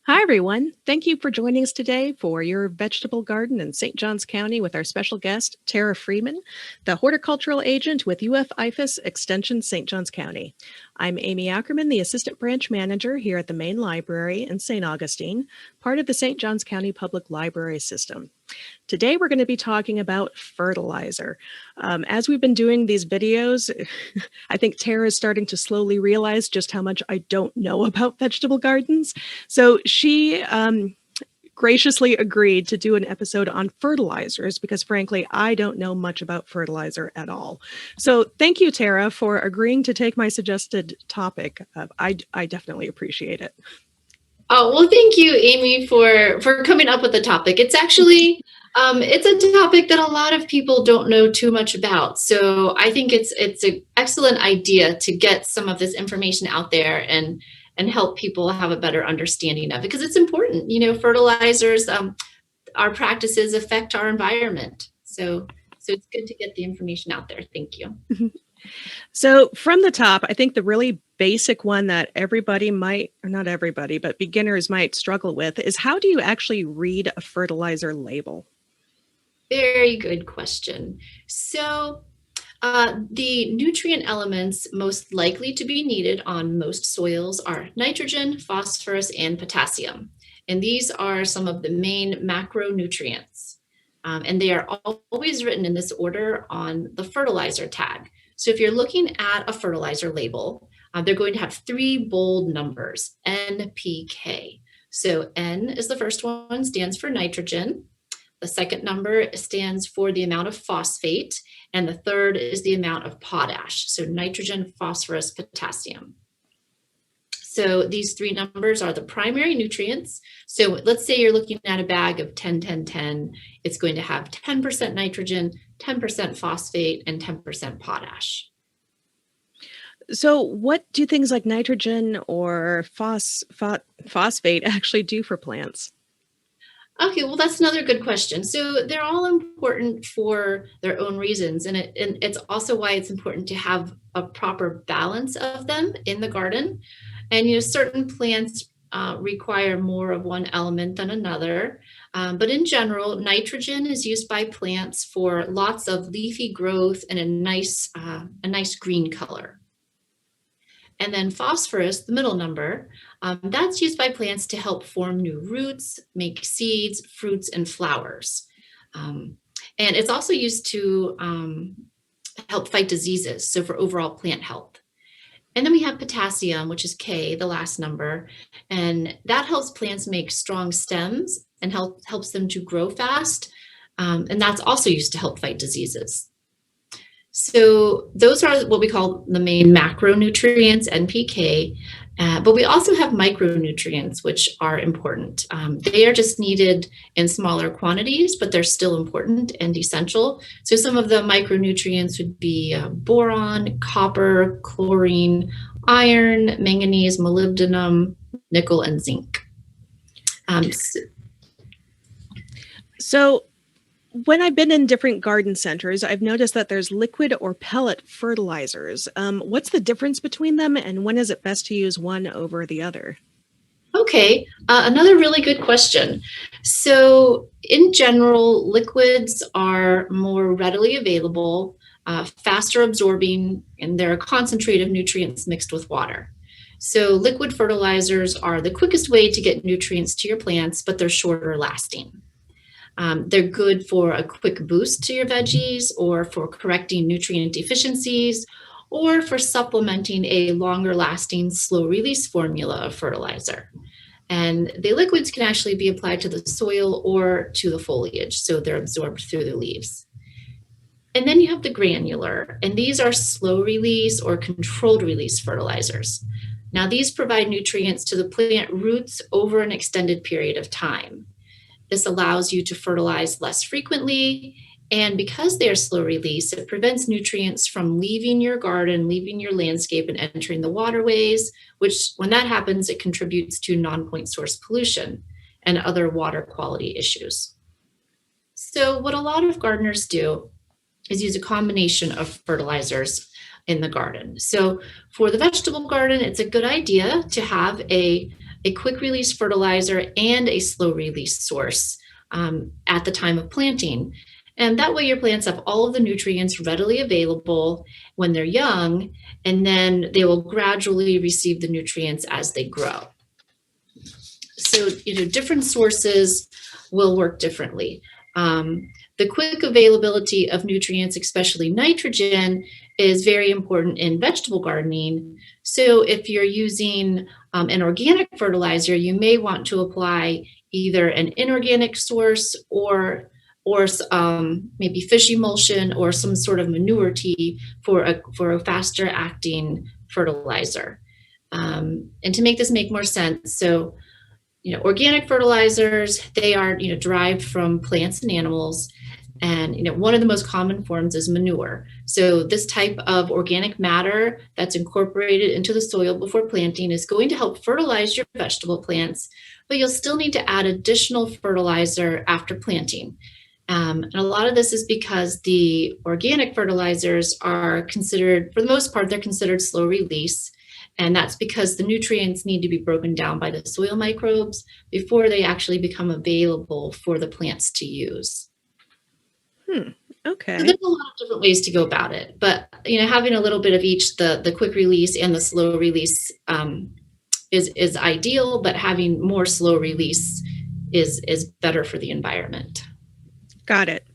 Hi, everyone. Thank you for joining us today for your vegetable garden in St. Johns County with our special guest, Terra Freeman, the horticultural agent with IFAS Extension St. Johns County. I'm Amy Ackerman, the assistant branch manager here at the main library in St. Augustine, part of the St. Johns County Public Library System. Today, we're going to be talking about fertilizer. As we've been doing these videos, I think Tara is starting to slowly realize just how much I don't know about vegetable gardens. So she graciously agreed to do an episode on fertilizers because, frankly, I don't know much about fertilizer at all. So thank you, Tara, for agreeing to take my suggested topic. I definitely appreciate it. Oh, well, thank you, Amy, for coming up with the topic. It's actually it's a topic that a lot of people don't know too much about. So I think it's an excellent idea to get some of this information out there and help people have a better understanding of it because it's important. You know, fertilizers, our practices affect our environment. So it's good to get the information out there. Thank you. So from the top, I think the really basic one that everybody might, or not everybody, but beginners might struggle with is how do you actually read a fertilizer label? Very good question. So the nutrient elements most likely to be needed on most soils are nitrogen, phosphorus, and potassium. And these are some of the main macronutrients. And they are always written in this order on the fertilizer tag. So if you're looking at a fertilizer label, they're going to have three bold numbers, NPK. So N is the first one, stands for nitrogen. The second number stands for the amount of phosphate, and the third is the amount of potash. So nitrogen, phosphorus, potassium. So these three numbers are the primary nutrients. So let's say you're looking at a bag of 10, 10, 10. It's going to have 10% nitrogen, 10% phosphate, and 10% potash. So what do things like nitrogen or phosphate actually do for plants? Okay, well, that's another good question. So they're all important for their own reasons. And it's also why it's important to have a proper balance of them in the garden. And, you know, certain plants require more of one element than another. But in general, nitrogen is used by plants for lots of leafy growth and a nice green color. And then phosphorus, the middle number, that's used by plants to help form new roots, make seeds, fruits, and flowers. And it's also used to help fight diseases, so for overall plant health. And then we have potassium, which is K, the last number, and that helps plants make strong stems and helps them to grow fast. And that's also used to help fight diseases. So those are what we call the main macronutrients, NPK, but we also have micronutrients, which are important. They are just needed in smaller quantities, but they're still important and essential. So some of the micronutrients would be boron, copper, chlorine, iron, manganese, molybdenum, nickel, and zinc. So when I've been in different garden centers, I've noticed that there's liquid or pellet fertilizers. What's the difference between them, and when is it best to use one over the other? Okay, another really good question. So in general, liquids are more readily available, faster absorbing, and they're a concentrate of nutrients mixed with water. So liquid fertilizers are the quickest way to get nutrients to your plants, but they're shorter lasting. They're good for a quick boost to your veggies or for correcting nutrient deficiencies or for supplementing a longer lasting slow release formula of fertilizer. And the liquids can actually be applied to the soil or to the foliage, so they're absorbed through the leaves. And then you have the granular, and these are slow release or controlled release fertilizers. Now these provide nutrients to the plant roots over an extended period of time. This allows you to fertilize less frequently, and because they are slow release, it prevents nutrients from leaving your garden, leaving your landscape, and entering the waterways, which when that happens, it contributes to non-point source pollution and other water quality issues. So what a lot of gardeners do is use a combination of fertilizers in the garden. So for the vegetable garden, it's a good idea to have a a quick release fertilizer and a slow release source at the time of planting. And that way your plants have all of the nutrients readily available when they're young, and then they will gradually receive the nutrients as they grow. So, different sources will work differently. The quick availability of nutrients, especially nitrogen, is very important in vegetable gardening. So if you're using an organic fertilizer, you may want to apply either an inorganic source or maybe fish emulsion or some sort of manure tea for a faster acting fertilizer. And to make this make more sense, so organic fertilizers, they are derived from plants and animals, and one of the most common forms is manure. So this type of organic matter that's incorporated into the soil before planting is going to help fertilize your vegetable plants, but you'll still need to add additional fertilizer after planting. And a lot of this is because the organic fertilizers are considered, for the most part, they're considered slow release. And that's because the nutrients need to be broken down by the soil microbes before they actually become available for the plants to use. Okay. So there's a lot of different ways to go about it, but having a little bit of each, the quick release and the slow release is ideal, but having more slow release is better for the environment. Got it.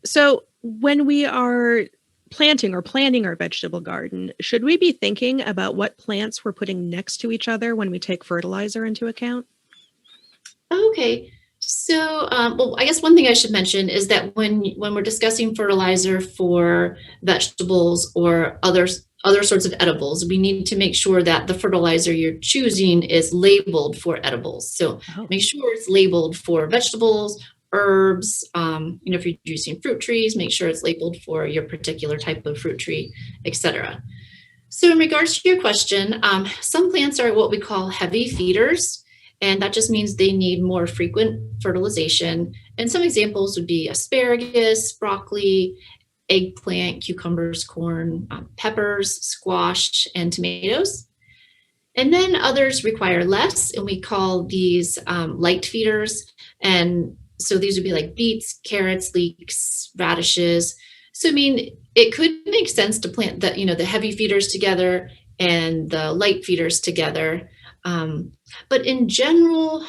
So when we are planting or planning our vegetable garden, should we be thinking about what plants we're putting next to each other when we take fertilizer into account? Okay. So, well, I guess one thing I should mention is that when we're discussing fertilizer for vegetables or other sorts of edibles, we need to make sure that the fertilizer you're choosing is labeled for edibles. So make sure it's labeled for vegetables, herbs. If you're using fruit trees, make sure it's labeled for your particular type of fruit tree, etc. So in regards to your question, some plants are what we call heavy feeders, and that just means they need more frequent fertilization. And some examples would be asparagus, broccoli, eggplant, cucumbers, corn, peppers, squash, and tomatoes. And then others require less, and we call these light feeders. And so these would be like beets, carrots, leeks, radishes. So, it could make sense to plant the heavy feeders together and the light feeders together. But in general,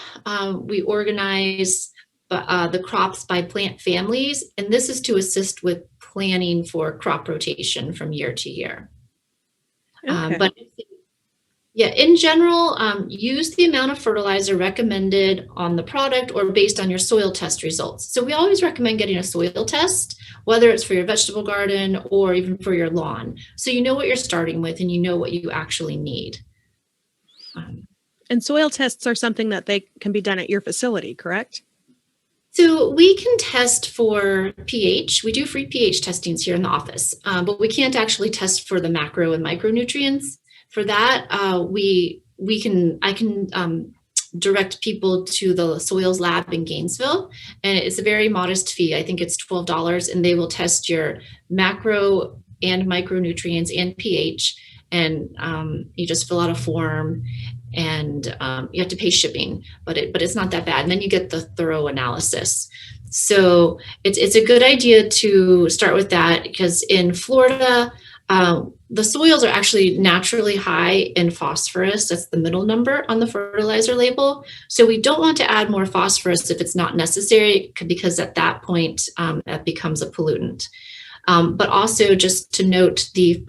we organize the crops by plant families, and this is to assist with planning for crop rotation from year to year. Okay. But yeah, in general, use the amount of fertilizer recommended on the product or based on your soil test results. So we always recommend getting a soil test, whether it's for your vegetable garden or even for your lawn. So you know what you're starting with and you know what you actually need. And soil tests are something that they can be done at your facility, correct? So we can test for pH. We do free pH testings here in the office, but we can't actually test for the macro and micronutrients. For that, I can direct people to the soils lab in Gainesville, and it's a very modest fee. I think it's $12, and they will test your macro and micronutrients and pH. And you just fill out a form, and you have to pay shipping, but it's not that bad. And then you get the thorough analysis. So it's a good idea to start with that, because in Florida, the soils are actually naturally high in phosphorus. That's the middle number on the fertilizer label. So we don't want to add more phosphorus if it's not necessary, because at that point, that becomes a pollutant. But also just to note, the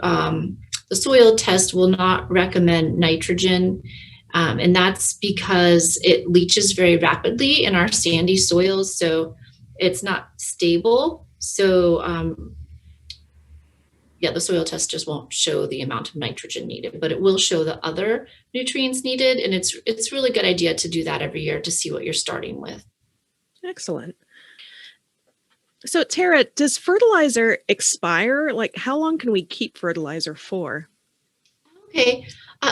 soil test will not recommend nitrogen. And that's because it leaches very rapidly in our sandy soils. So it's not stable. So the soil test just won't show the amount of nitrogen needed, but it will show the other nutrients needed. And it's really good idea to do that every year to see what you're starting with. Excellent. So Terra, does fertilizer expire? Like, how long can we keep fertilizer for? Okay.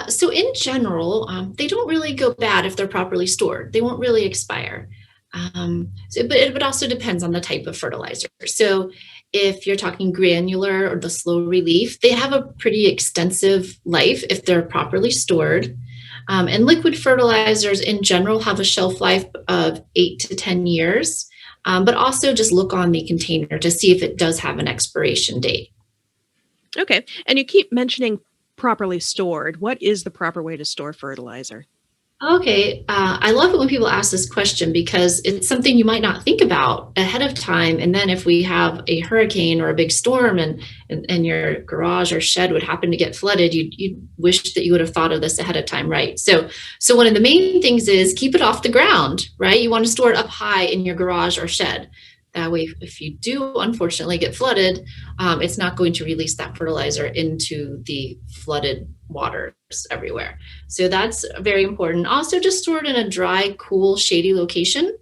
So in general, they don't really go bad if they're properly stored. They won't really expire. But it also depends on the type of fertilizer. So if you're talking granular or the slow relief, they have a pretty extensive life if they're properly stored. And liquid fertilizers in general have a shelf life of 8 to 10 years, but also just look on the container to see if it does have an expiration date. Okay. And you keep mentioning properly stored. What is the proper way to store fertilizer? Okay, I love it when people ask this question because it's something you might not think about ahead of time. And then if we have a hurricane or a big storm and your garage or shed would happen to get flooded, you'd wish that you would have thought of this ahead of time, right? So one of the main things is keep it off the ground, right? You want to store it up high in your garage or shed. That way, if you do unfortunately get flooded, it's not going to release that fertilizer into the flooded waters everywhere. So that's very important. Also, just store it in a dry, cool, shady location.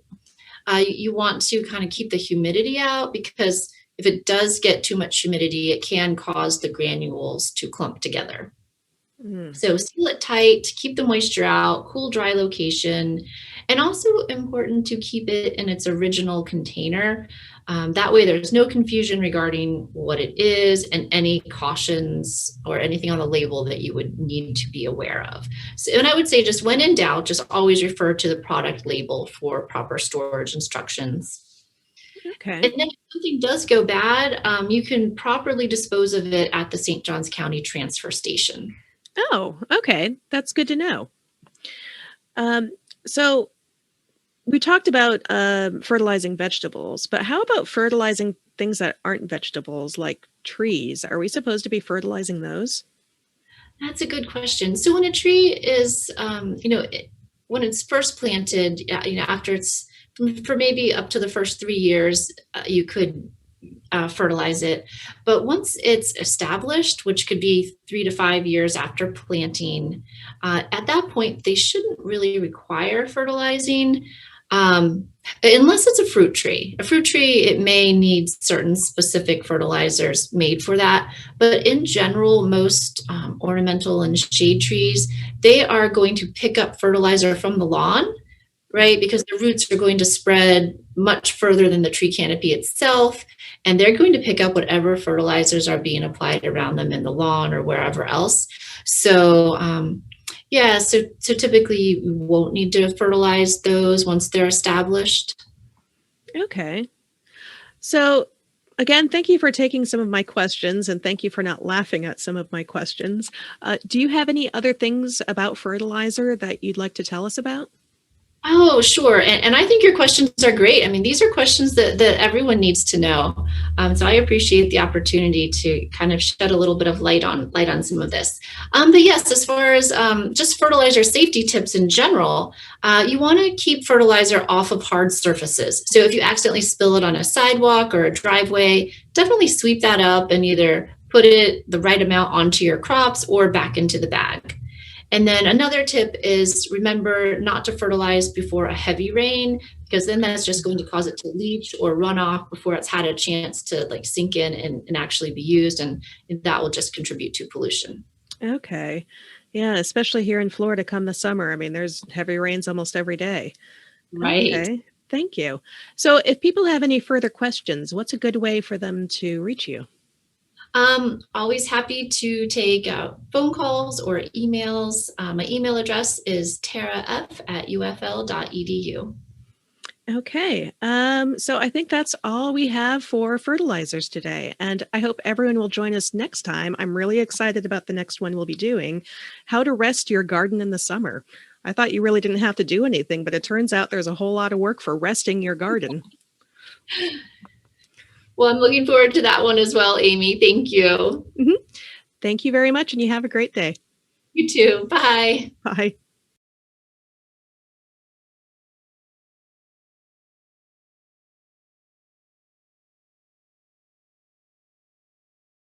You want to kind of keep the humidity out because if it does get too much humidity, it can cause the granules to clump together. So seal it tight, keep the moisture out, cool, dry location, and also important to keep it in its original container. That way there's no confusion regarding what it is and any cautions or anything on the label that you would need to be aware of. So, and I would say just when in doubt, just always refer to the product label for proper storage instructions. Okay. And then if something does go bad, you can properly dispose of it at the St. Johns County transfer station. Oh, okay. That's good to know. So we talked about fertilizing vegetables, but how about fertilizing things that aren't vegetables, like trees? Are we supposed to be fertilizing those? That's a good question. So when a tree is, when it's first planted, after it's for maybe up to the first 3 years, you could fertilize it. But once it's established, which could be 3 to 5 years after planting, at that point, they shouldn't really require fertilizing unless it's a fruit tree. A fruit tree, it may need certain specific fertilizers made for that. But in general, most ornamental and shade trees, they are going to pick up fertilizer from the lawn, right? Because the roots are going to spread much further than the tree canopy itself. And they're going to pick up whatever fertilizers are being applied around them in the lawn or wherever else. So, so typically you won't need to fertilize those once they're established. Okay. So again, thank you for taking some of my questions and thank you for not laughing at some of my questions. Do you have any other things about fertilizer that you'd like to tell us about? Oh, sure. And I think your questions are great. I mean, these are questions that everyone needs to know. So I appreciate the opportunity to kind of shed a little bit of light on some of this. But yes, as far as just fertilizer safety tips in general, you want to keep fertilizer off of hard surfaces. So if you accidentally spill it on a sidewalk or a driveway, definitely sweep that up and either put it the right amount onto your crops or back into the bag. And then another tip is remember not to fertilize before a heavy rain, because then that's just going to cause it to leach or run off before it's had a chance to like sink in and actually be used. And that will just contribute to pollution. Okay. Yeah, especially here in Florida come the summer. I mean, there's heavy rains almost every day. Right. Okay. Thank you. So if people have any further questions, what's a good way for them to reach you? Always happy to take phone calls or emails. My email address is terraf@ufl.edu. Okay. So I think that's all we have for fertilizers today. And I hope everyone will join us next time. I'm really excited about the next one we'll be doing, how to rest your garden in the summer. I thought you really didn't have to do anything, but it turns out there's a whole lot of work for resting your garden. Well, I'm looking forward to that one as well, Amy. Thank you. Thank you very much, and you have a great day. You too. Bye. Bye.